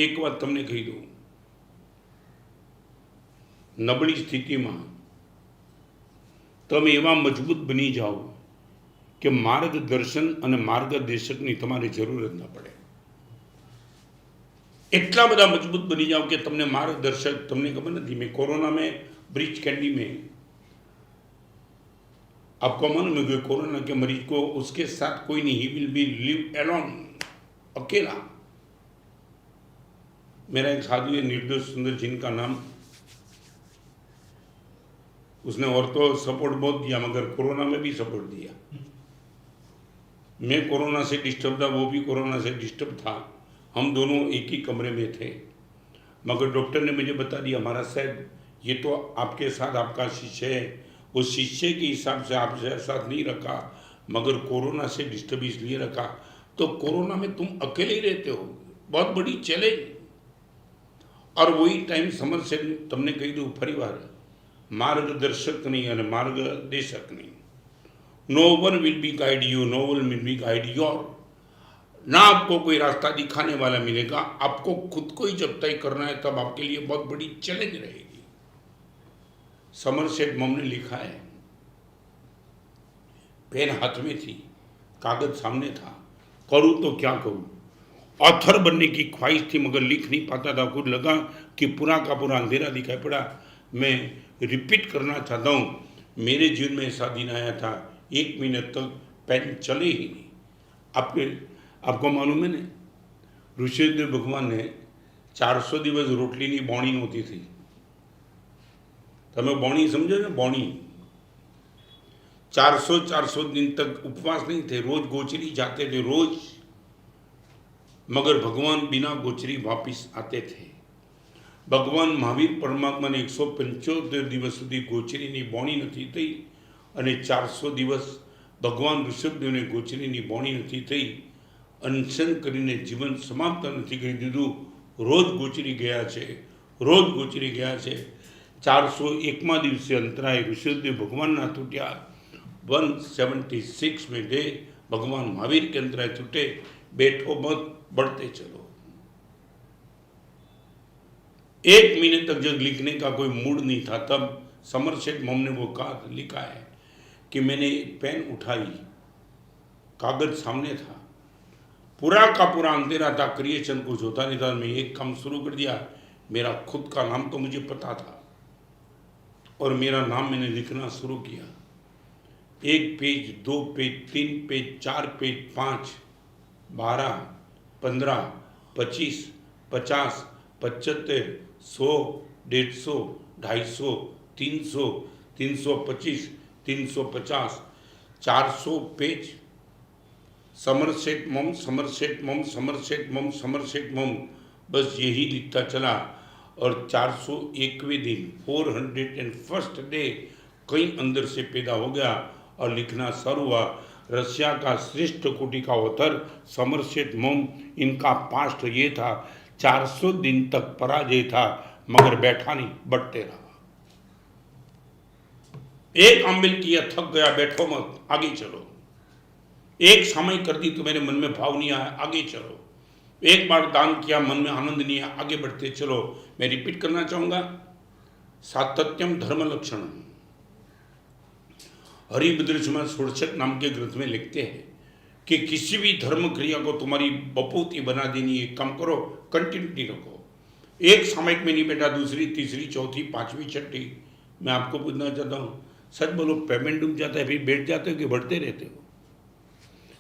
એક વાત તમને કહી દઉં, નબળી સ્થિતિમાં તમે એવા મજબૂત બની જાઓ કે માર્ગદર્શન અને માર્ગદર્શકની તમારે જરૂર જ ન પડે. એટલા બધા મજબૂત બની जाओ कि તમને मार्गदर्शक, તમને खबर नहीं, मैं कोरोना में ब्रिज कैंडी में, आपको मालूम है कि कोरोना के मरीज को उसके साथ कोई नहीं, he will be live alone, अकेला. मेरा एक साधु है निर्दोष सुंदर, जिनका नाम, उसने और तो सपोर्ट बहुत दिया मगर कोरोना में भी सपोर्ट दिया. मैं कोरोना से डिस्टर्ब था, वो भी कोरोना से डिस्टर्ब था. हम दोनों एक ही कमरे में थे, मगर डॉक्टर ने मुझे बता दिया, महाराज साहब ये तो आपके साथ आपका शिष्य है, उस शिष्य के हिसाब से आपसे साथ नहीं रखा, मगर कोरोना से डिस्टर्ब इसलिए रखा. तो कोरोना में तुम अकेले ही रहते हो, बहुत बड़ी चैलेंज. और वही टाइम समझ से तुमने कही दू फरी बार, मार्गदर्शक नहीं है मार्गदेशक नहीं. No one will be guide you, no one will be guide your. ना आपको कोई रास्ता दिखाने वाला मिलेगा, आपको खुद को ही जब तय करना है तब आपके लिए बहुत बड़ी चैलेंज रहेगी. समरसेट मम ने लिखा है, पेन हाथ में थी, कागज सामने था, करूँ तो क्या करूँ. ऑथर बनने की ख्वाहिश थी मगर लिख नहीं पाता था. खुद लगा कि पूरा का पूरा अंधेरा दिखाई पड़ा. मैं रिपीट करना चाहता हूँ, मेरे जीवन में ऐसा दिन आया था, 1 महीने तक पेन चले ही नहीं. आपको मालूम है ने, ऋषिदेव भगवान ने 400 દિવસ રોટલીની બોણી નહોતી થઈ. તમે બોણી સમજો ને, બોણી 400 दिन तक उपवास नहीं थे, रोज गोचरी जाते थे, रोज. मगर भगवान बिना गोचरी वापिस आते थे. भगवान महावीर परमात्मा ने 175 દિવસ સુધી ગોચરીની બોણી નથી થઈ અને 400 દિવસ ભગવાન ઋષભદેવને ગોચરીની બોણી નથી થઈ. અનશન કરીને જીવન સમાપ્ત નથી કરી દીધું. રોજ ગોચરી ગયા છે, રોજ ગોચરી ગયા છે. 401મા દિવસે અંતરાય ઋષભદેવ ભગવાનના તૂટ્યા. 176 डे भगवान महावीर के अंतराय टूटे. बैठो मत, बढ़ते चलो. 1 महीने तक जब लिखने का कोई मूड नहीं था, तब समरसेट मम ने वो कहा, लिखा है कि मैंने पेन उठाई, कागज सामने था, पूरा का पूरा अंधेरा था, क्रिएशन कुछ होता नहीं था. मैं एक काम शुरू कर दिया. मेरा खुद का नाम तो मुझे पता था और मेरा नाम मैंने लिखना शुरू किया. 1 page, 2 page, 3 page, 4 page, 5, 12, 15, 25, 50, 75, 100, 150, 250, 300, 325, 350, 400 page. Somerset मम, समरसेट मम, समरसेट मम, समरसेट मम, बस यही लिखता चला. और 401वें दिन, 401st डे, कहीं अंदर से पैदा हो गया और लिखना शुरू हुआ. रशिया का श्रेष्ठ कोटि का ऑथर समरसेट मम, इनका पास्ट ये था, 400 दिन तक पराजय था मगर बैठा नहीं, बढ़ते रहा. एक अम्बिल किया, थक गया, बैठो मत, आगे चलो. एक समय कर दी तो मेरे मन में भाव नहीं आया, आगे चलो. एक बार दान किया, मन में आनंद नहीं आया, आगे बढ़ते चलो. मैं रिपीट करना चाहूंगा, सातत्यम धर्म लक्षणम. हरिभद्र समाज षोडशक नाम के ग्रंथ में लिखते हैं कि किसी भी धर्म क्रिया को तुम्हारी बपूती बना देनी, एक काम करो, कंटिन्यूटी रखो. एक सामयिक में नहीं बैठा, दूसरी, तीसरी, चौथी, 5वीं, 6ठी. मैं आपको पूछना चाहता हूँ, सच बोलो, पेमेंट डूब जाता है फिर बैठ जाते हो कि बढ़ते रहते हो?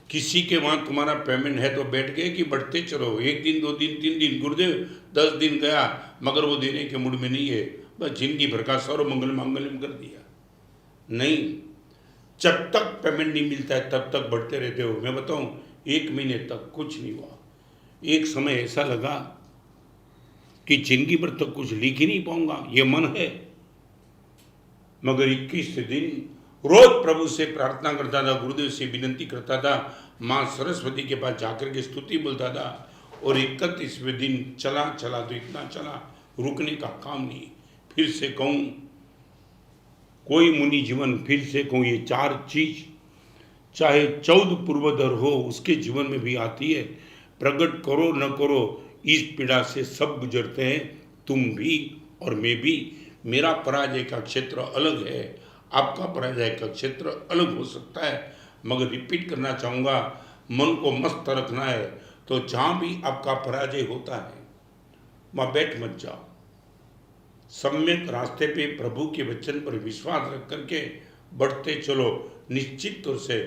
किसी के वहाँ तुम्हारा पेमेंट है तो बैठ गए कि बढ़ते चलो? 1 दिन, 2 दिन, 3 दिन, गुरुदेव 10 दिन गया मगर वो देने के मूड में नहीं है, बस जिंदगी भर का सर्व मंगल मांगल्यम कर दिया. नहीं, जब तक पेमेंट नहीं मिलता है तब तक बढ़ते रहते हो. मैं बताऊं, 1 महीने तक कुछ नहीं हुआ. एक समय ऐसा लगा कि जिंदगी भर तक कुछ लिख ही नहीं पाऊंगा, ये मन है. मगर 21 दिन रोज प्रभु से प्रार्थना करता था, गुरुदेव से विनती करता था, माँ सरस्वती के पास जाकर के स्तुति बोलता था. और 31वें दिन चला चला तो इतना चला, रुकने का काम नहीं. फिर से कहूँ, कोई मुनि जीवन, फिर से कहूँ, ये 4 चीज चाहे 14 पूर्वधर हो उसके जीवन में भी आती है. प्रकट करो न करो, इस पीड़ा से सब गुजरते हैं, तुम भी और मैं भी। मेरा पराजय का क्षेत्र अलग है, आपका पराजय का क्षेत्र अलग हो सकता है, मगर रिपीट करना चाहूँगा, मन को मस्त रखना है तो जहाँ भी आपका पराजय होता है वहाँ बैठ मत जाओ। सम्यक रास्ते पे प्रभु के वचन पर विश्वास रख करके बढ़ते चलो। निश्चित तौर से